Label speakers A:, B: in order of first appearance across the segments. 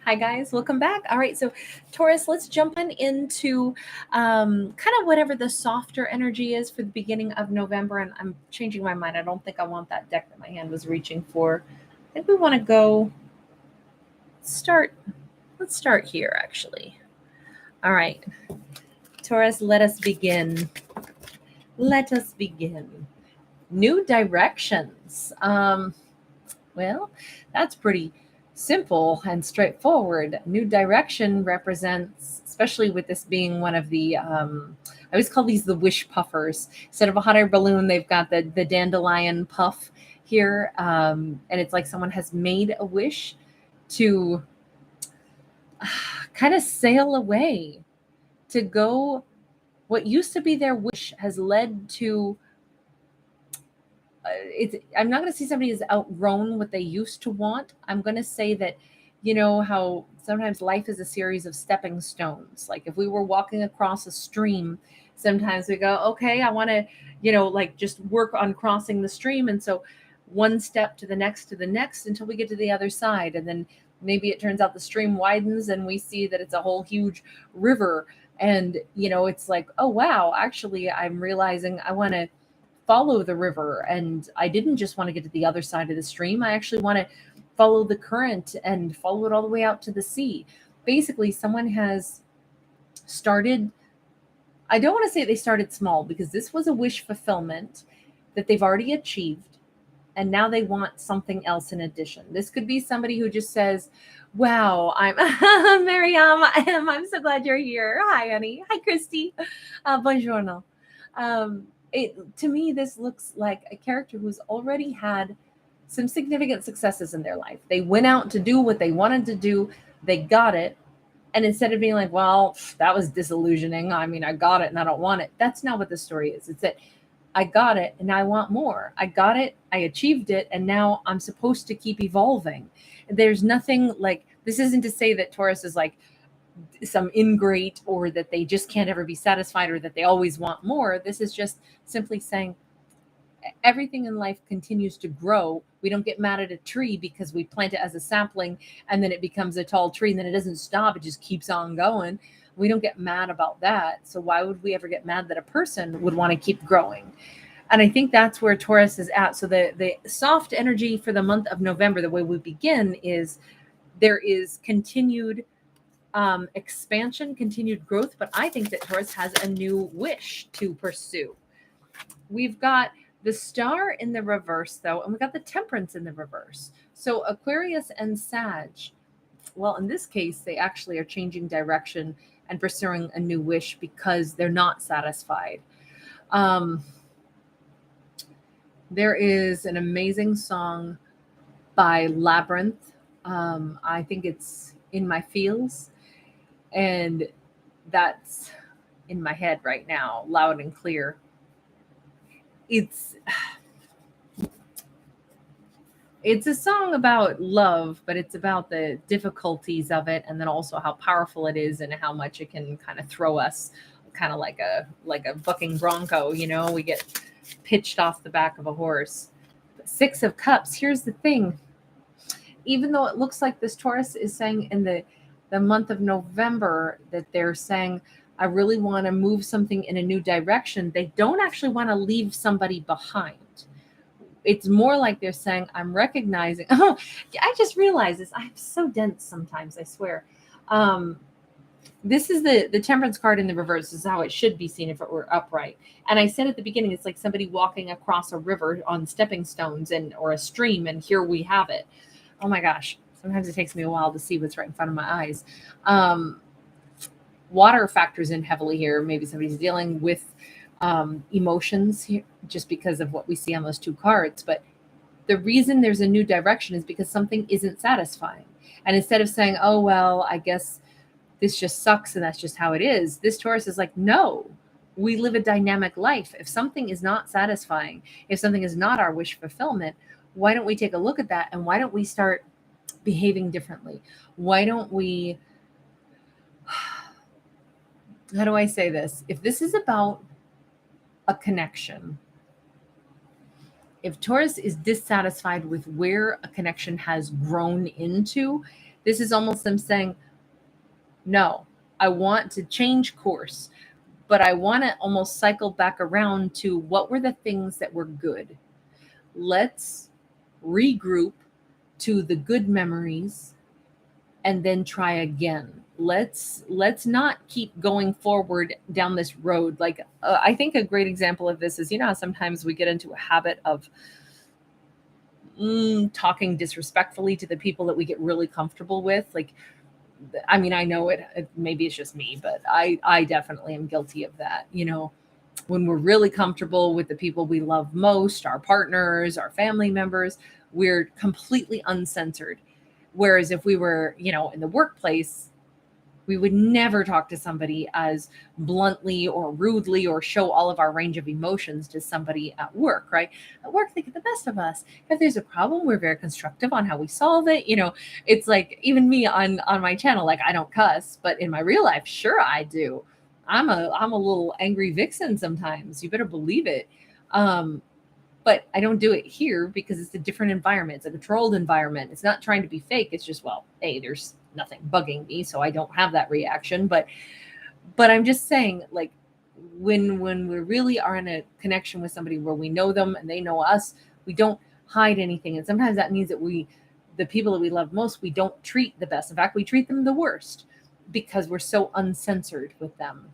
A: Hi, guys. Welcome back. All right. So, Taurus, let's jump into kind of whatever the softer energy is for the beginning of November. And I'm changing my mind. I don't think I want that deck that my hand was reaching for. I think we want to go start. Let's start here, actually. All right. Taurus, let us begin. Let us begin. New directions. Well, that's pretty simple and straightforward. New direction represents, especially with this being one of the, I always call these the wish puffers. Instead of a hot air balloon, they've got the dandelion puff here. And it's like someone has made a wish to kind of sail away, to go. What used to be their wish has led to I'm not going to say somebody has outgrown what they used to want. I'm going to say that, you know, how sometimes life is a series of stepping stones. Like if we were walking across a stream, sometimes we go, okay, I want to, like just work on crossing the stream. And so one step to the next until we get to the other side. And then maybe it turns out the stream widens and we see that it's a whole huge river. And, it's like, oh, wow, actually, I'm realizing I want to follow the river, and I didn't just want to get to the other side of the stream. I actually want to follow the current and follow it all the way out to the sea. Basically, someone has started, I don't want to say they started small, because this was a wish fulfillment that they've already achieved, and now they want something else in addition. This could be somebody who just says, wow, I'm Miriam, I'm so glad you're here. Hi, honey. Hi, Christy. Buongiorno. To me, this looks like a character who's already had some significant successes in their life. They went out to do what they wanted to do. They got it. And instead of being like, well, that was disillusioning. I mean, I got it and I don't want it. That's not what the story is. It's that I got it and I want more. I got it. I achieved it. And now I'm supposed to keep evolving. There's nothing like, this isn't to say that Taurus is like some ingrate, or that they just can't ever be satisfied, or that they always want more. This is just simply saying everything in life continues to grow. We don't get mad at a tree because we plant it as a sapling and then it becomes a tall tree and then it doesn't stop. It just keeps on going. We don't get mad about that. So why would we ever get mad that a person would want to keep growing? And I think that's where Taurus is at. So the soft energy for the month of November, the way we begin, is there is continued expansion, continued growth, but I think that Taurus has a new wish to pursue. We've got the star in the reverse, though, and we got the temperance in the reverse. So Aquarius and Sag, well, in this case, they actually are changing direction and pursuing a new wish because they're not satisfied. There is an amazing song by Labyrinth. I think it's In My Feels. And that's in my head right now, loud and clear. It's a song about love, but it's about the difficulties of it, and then also how powerful it is and how much it can kind of throw us, kind of like a bucking bronco. We get pitched off the back of a horse. But Six of Cups. Here's the thing. Even though it looks like this Taurus is saying in the month of November that they're saying, I really want to move something in a new direction, they don't actually want to leave somebody behind. It's more like they're saying, I'm recognizing, oh, I just realized this. I'm so dense sometimes, I swear. This is the temperance card in the reverse. This is how it should be seen if it were upright. And I said at the beginning, it's like somebody walking across a river on stepping stones or a stream, and here we have it. Oh my gosh. Sometimes it takes me a while to see what's right in front of my eyes. Water factors in heavily here. Maybe somebody's dealing with emotions here just because of what we see on those two cards. But the reason there's a new direction is because something isn't satisfying. And instead of saying, oh, well, I guess this just sucks and that's just how it is, this Taurus is like, no, we live a dynamic life. If something is not satisfying, if something is not our wish fulfillment, why don't we take a look at that, and why don't we start behaving differently? Why don't we, how do I say this? If this is about a connection, if Taurus is dissatisfied with where a connection has grown into, This is almost them saying, no, I want to change course, but I want to almost cycle back around to what were the things that were good. Let's regroup to the good memories and then try again. Let's not keep going forward down this road. Like I think a great example of this is, you know, how sometimes we get into a habit of talking disrespectfully to the people that we get really comfortable with. Like, I mean, I know maybe it's just me, but I definitely am guilty of that. You know, when we're really comfortable with the people we love most, our partners, our family members, we're completely uncensored. Whereas if we were, you know, in the workplace, we would never talk to somebody as bluntly or rudely or show all of our range of emotions to somebody at work, right? At work, they get the best of us. If there's a problem, we're very constructive on how we solve it. You know, it's like even me on my channel, like I don't cuss, but in my real life, sure I do. I'm a little angry vixen sometimes. You better believe it. But I don't do it here because it's a different environment. It's a controlled environment. It's not trying to be fake. It's just, well, hey, there's nothing bugging me, so I don't have that reaction. But I'm just saying, like, when we really are in a connection with somebody where we know them and they know us, we don't hide anything. And sometimes that means that the people that we love most, we don't treat the best. In fact, we treat them the worst because we're so uncensored with them.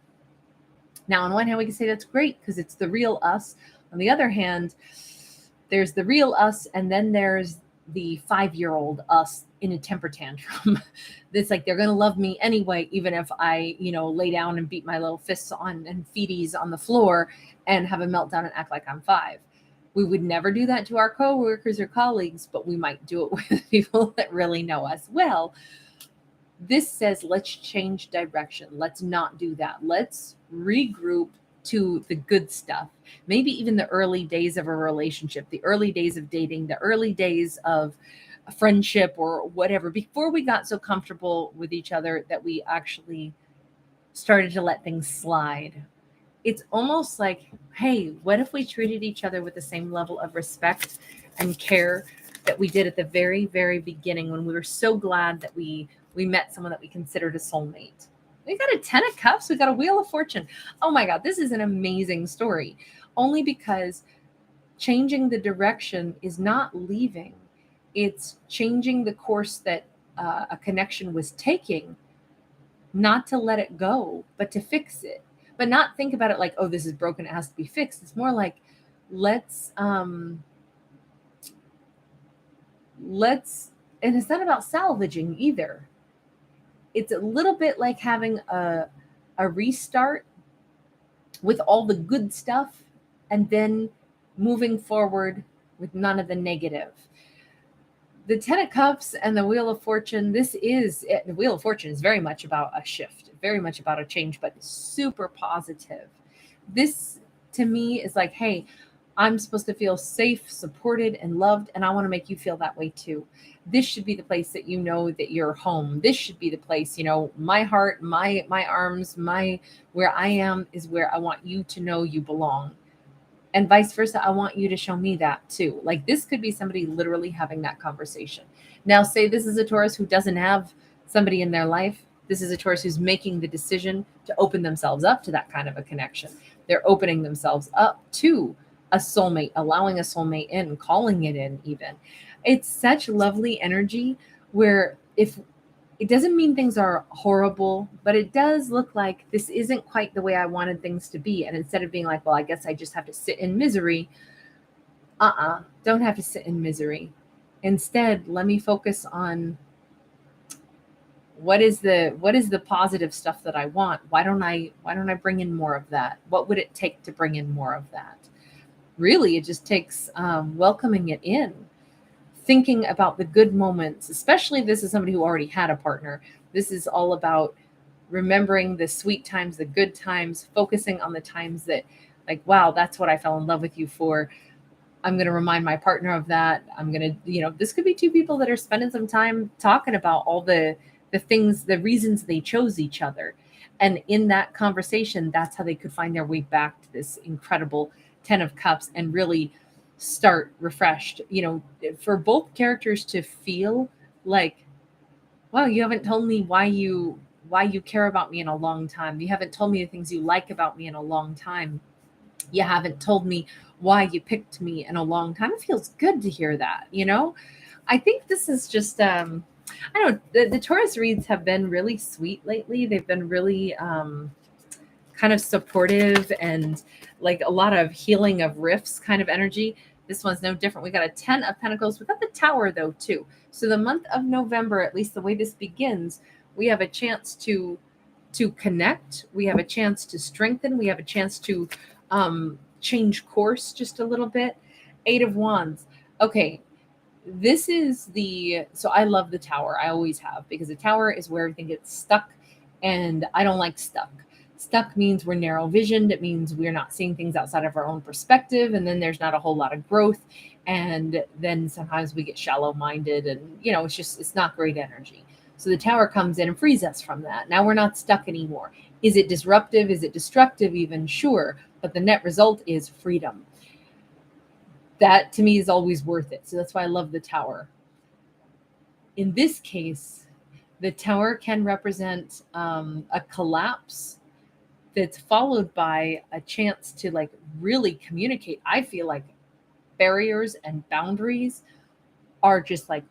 A: Now, on one hand, we can say that's great because it's the real us. On the other hand, there's the real us, and then there's the 5-year-old us in a temper tantrum. That's like, they're going to love me anyway, even if I, you know, lay down and beat my little fists on and feeties on the floor and have a meltdown and act like I'm 5. We would never do that to our coworkers or colleagues, but we might do it with people that really know us well. This says, let's change direction. Let's not do that. Let's regroup to the good stuff. Maybe even the early days of a relationship, the early days of dating, the early days of a friendship or whatever, before we got so comfortable with each other that we actually started to let things slide. It's almost like, hey, what if we treated each other with the same level of respect and care that we did at the very, very beginning when we were so glad that we met someone that we considered a soulmate. We got a 10 of cups. We got a wheel of fortune. Oh my God, this is an amazing story. Only because changing the direction is not leaving. It's changing the course that a connection was taking, not to let it go, but to fix it. But not think about it like, oh, this is broken, it has to be fixed. It's more like, let's, and it's not about salvaging either. It's a little bit like having a restart with all the good stuff and then moving forward with none of the negative. The 10 of Cups and the Wheel of Fortune, the Wheel of Fortune is very much about a shift, very much about a change, but super positive. This to me is like, hey, I'm supposed to feel safe, supported, and loved, and I want to make you feel that way too. This should be the place that you know that you're home. This should be the place, you know, my heart, my arms, where I am is where I want you to know you belong. And vice versa, I want you to show me that too. Like, this could be somebody literally having that conversation. Now, say this is a Taurus who doesn't have somebody in their life. This is a Taurus who's making the decision to open themselves up to that kind of a connection. They're opening themselves up to a soulmate, allowing a soulmate in, calling it in even. It's such lovely energy where if it doesn't mean things are horrible, but it does look like this isn't quite the way I wanted things to be. And instead of being like, well, I guess I just have to sit in misery. Don't have to sit in misery. Instead, let me focus on what is the positive stuff that I want? Why don't I bring in more of that? What would it take to bring in more of that? Really, it just takes welcoming it in, thinking about the good moments, especially if this is somebody who already had a partner. This is all about remembering the sweet times, the good times, focusing on the times that, like, wow, that's what I fell in love with you for. I'm going to remind my partner of that. I'm going to, this could be two people that are spending some time talking about all the things, the reasons they chose each other. And in that conversation, that's how they could find their way back to this incredible 10 of Cups and really start refreshed, for both characters to feel like wow, you haven't told me why you care about me in a long time. You haven't told me the things you like about me in a long time. You haven't told me why you picked me in a long time. It feels good to hear that, you know? I think this is just I don't know, the Taurus reads have been really sweet lately. They've been really kind of supportive and like a lot of healing of rifts kind of energy. This one's no different. We got a 10 of Pentacles without the Tower though too. So the month of November, at least the way this begins, we have a chance to connect. We have a chance to strengthen. We have a chance to change course just a little bit. 8 of Wands. Okay, this is so I love the Tower. I always have, because the Tower is where everything gets stuck, and I don't like stuck means we're narrow visioned. It means we're not seeing things outside of our own perspective, and then there's not a whole lot of growth, and then sometimes we get shallow minded, and it's not great energy. So the Tower comes in and frees us from that. Now we're not stuck anymore. Is it disruptive? Is it destructive? Even? Sure, but the net result is freedom. That to me is always worth it. So that's why I love the Tower. In this case, the Tower can represent a collapse that's followed by a chance to like really communicate. I feel like barriers and boundaries are just like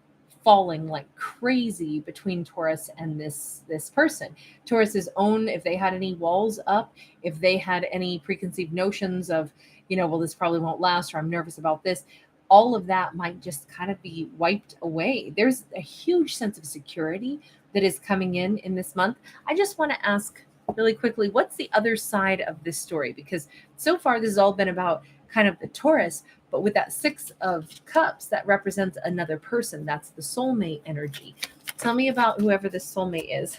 A: falling like crazy between Taurus and this person. Taurus's own, if they had any walls up, if they had any preconceived notions of, well, this probably won't last, or I'm nervous about this, all of that might just kind of be wiped away. There's a huge sense of security that is coming in this month. I just want to ask really quickly, what's the other side of this story? Because so far this has all been about kind of the Taurus, but with that 6 of Cups, that represents another person. That's the soulmate energy. Tell me about whoever this soulmate is.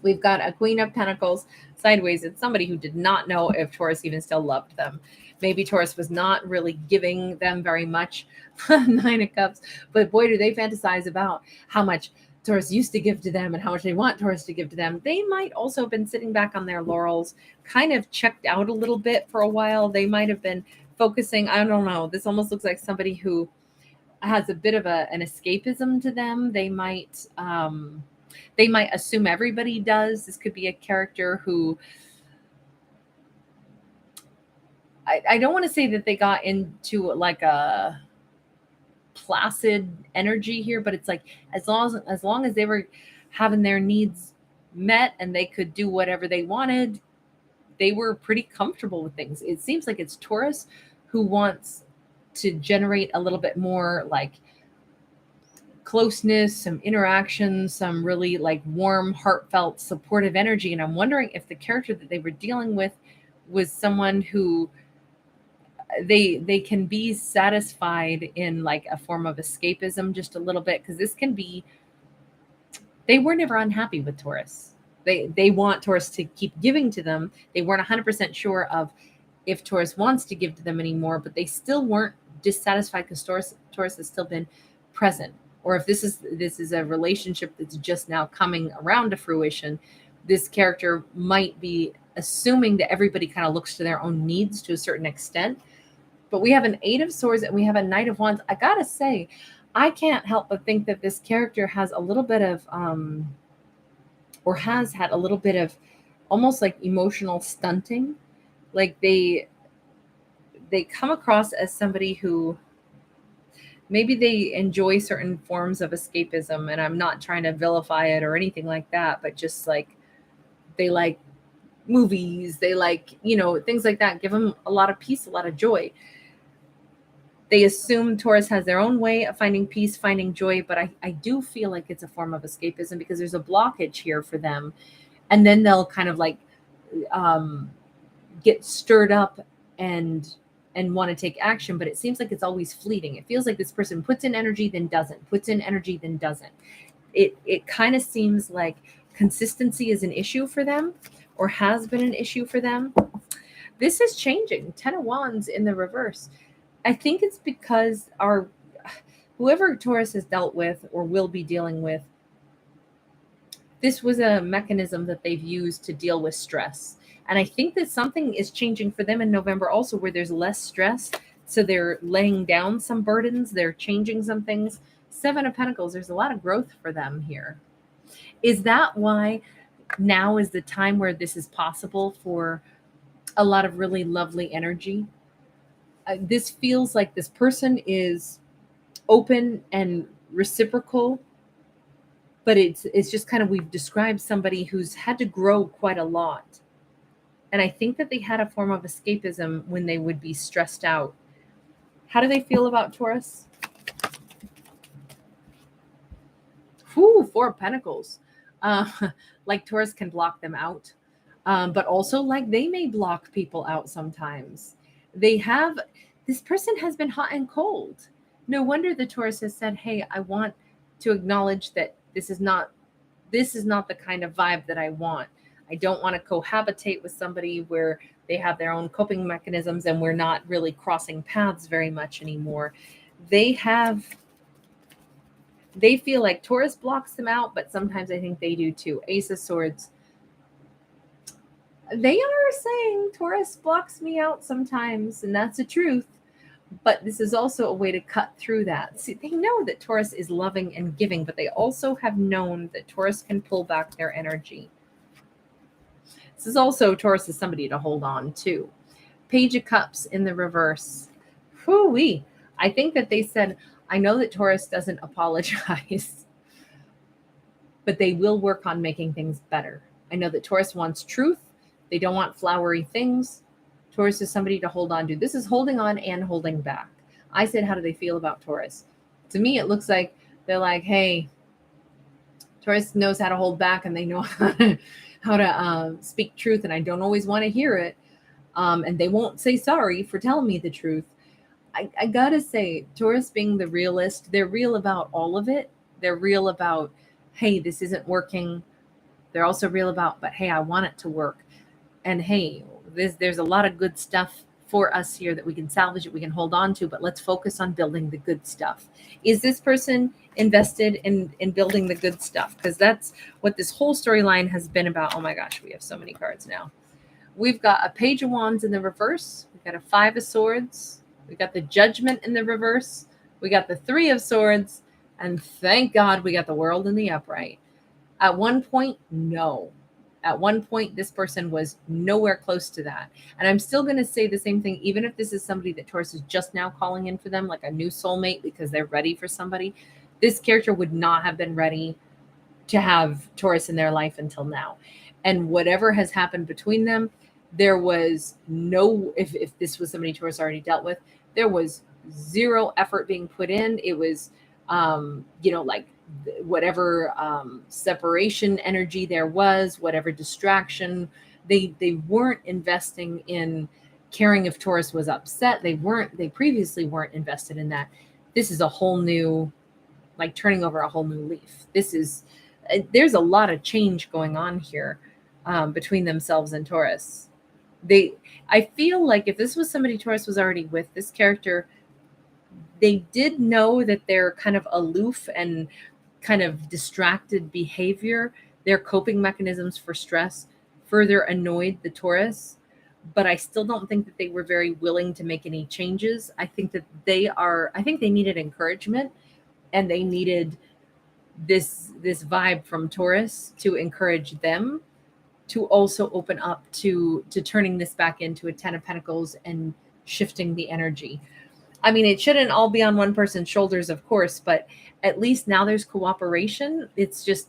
A: We've got a Queen of Pentacles sideways. It's somebody who did not know if Taurus even still loved them. Maybe Taurus was not really giving them very much. 9 of Cups. But boy, do they fantasize about how much Taurus used to give to them and how much they want Taurus to give to them. They might also have been sitting back on their laurels, kind of checked out a little bit for a while. They might have been focusing. I don't know. This almost looks like somebody who has a bit of an escapism to them. They might assume everybody does. This could be a character who, I don't want to say that they got into like a placid energy here, but it's like as long as they were having their needs met and they could do whatever they wanted, they were pretty comfortable with things. It seems like it's Taurus who wants to generate a little bit more like closeness, some interaction, some really like warm, heartfelt, supportive energy. And I'm wondering if the character that they were dealing with was someone who they can be satisfied in like a form of escapism just a little bit, because this can be, they were never unhappy with Taurus. They want Taurus to keep giving to them. They weren't 100% sure of if Taurus wants to give to them anymore, but they still weren't dissatisfied because Taurus has still been present. Or if this is a relationship that's just now coming around to fruition, this character might be assuming that everybody kind of looks to their own needs to a certain extent. But we have an 8 of Swords and we have a Knight of Wands. I gotta say, I can't help but think that this character has a little bit of, or has had a little bit of almost like emotional stunting. Like they come across as somebody who maybe they enjoy certain forms of escapism, and I'm not trying to vilify it or anything like that, but just like they like movies, they like, things like that give them a lot of peace, a lot of joy. They assume Taurus has their own way of finding peace, finding joy, but I do feel like it's a form of escapism because there's a blockage here for them. And then they'll kind of like get stirred up and want to take action, but it seems like it's always fleeting. It feels like this person puts in energy, then doesn't, puts in energy, then doesn't. It kind of seems like consistency is an issue for them, or has been an issue for them. This is changing. 10 of Wands in the reverse. I think it's because whoever Taurus has dealt with or will be dealing with, this was a mechanism that they've used to deal with stress. And I think that something is changing for them in November also, where there's less stress. So they're laying down some burdens. They're changing some things. Seven of Pentacles, there's a lot of growth for them here. Is that why now is the time where this is possible for a lot of really lovely energy? This feels like this person is open and reciprocal, but it's just kind of, we've described somebody who's had to grow quite a lot. And I think that they had a form of escapism when they would be stressed out. How do they feel about Taurus? Ooh, Four of Pentacles. Like Taurus can block them out, but also like they may block people out sometimes. This person has been hot and cold. No wonder the Taurus has said, hey, I want to acknowledge that this is not the kind of vibe that I want. I don't want to cohabitate with somebody where they have their own coping mechanisms and we're not really crossing paths very much anymore. They feel like Taurus blocks them out, but sometimes I think they do too. Ace of Swords. They are saying Taurus blocks me out sometimes, and that's the truth. But this is also a way to cut through that. See, they know that Taurus is loving and giving, but they also have known that Taurus can pull back their energy. This is also, Taurus is somebody to hold on to. Page of Cups in the reverse. Whoo-wee. I think that they said, I know that Taurus doesn't apologize, but they will work on making things better. I know that Taurus wants truth. They don't want flowery things. Taurus is somebody to hold on to. This is holding on and holding back. I said, how do they feel about Taurus? To me, it looks like they're like, hey, Taurus knows how to hold back and they know how to speak truth, and I don't always want to hear it. And they won't say sorry for telling me the truth. I gotta say, Taurus being the realist, they're real about all of it. They're real about, hey, this isn't working. They're also real about, but hey, I want it to work. And hey, there's a lot of good stuff for us here that we can salvage, that we can hold on to, but let's focus on building the good stuff. Is this person invested in building the good stuff? Because that's what this whole storyline has been about. Oh my gosh, we have so many cards now. We've got a Page of Wands in the reverse. We've got a Five of Swords. We got the Judgment in the reverse. We got the Three of Swords. And thank God we got the World in the upright. At one point, no. At one point, this person was nowhere close to that. And I'm still going to say the same thing, even if this is somebody that Taurus is just now calling in for them, like a new soulmate because they're ready for somebody. This character would not have been ready to have Taurus in their life until now. And whatever has happened between them, there was no, if this was somebody Taurus already dealt with, there was zero effort being put in. It was, like whatever separation energy there was, whatever distraction, they weren't investing in caring if Taurus was upset. They previously weren't invested in that. This is a whole new, like turning over a whole new leaf. There's a lot of change going on here between themselves and Taurus. I feel like if this was somebody Taurus was already with, this character, they did know that they're kind of aloof and kind of distracted behavior, their coping mechanisms for stress further annoyed the Taurus, but I still don't think that they were very willing to make any changes. I think they needed encouragement, and they needed this vibe from Taurus to encourage them to also open up to turning this back into a Ten of Pentacles and shifting the energy. I mean, it shouldn't all be on one person's shoulders, of course, but at least now there's cooperation. It's just,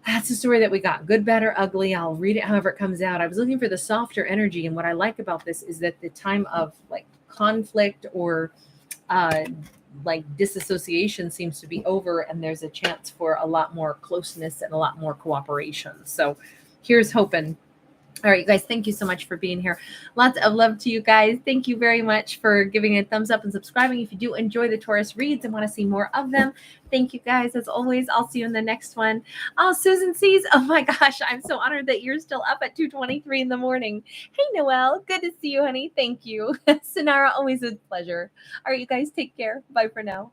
A: that's the story that we got. Good, bad, or ugly. I'll read it however it comes out. I was looking for the softer energy, and what I like about this is that the time of like conflict or like disassociation seems to be over, and there's a chance for a lot more closeness and a lot more cooperation. So here's hoping. All right, you guys, thank you so much for being here. Lots of love to you guys. Thank you very much for giving a thumbs up and subscribing. If you do enjoy the Taurus reads and want to see more of them, thank you guys. As always, I'll see you in the next one. Oh, Susan sees. Oh my gosh, I'm so honored that you're still up at 2:23 in the morning. Hey, Noelle, good to see you, honey. Thank you. Sonara, always a pleasure. All right, you guys, take care. Bye for now.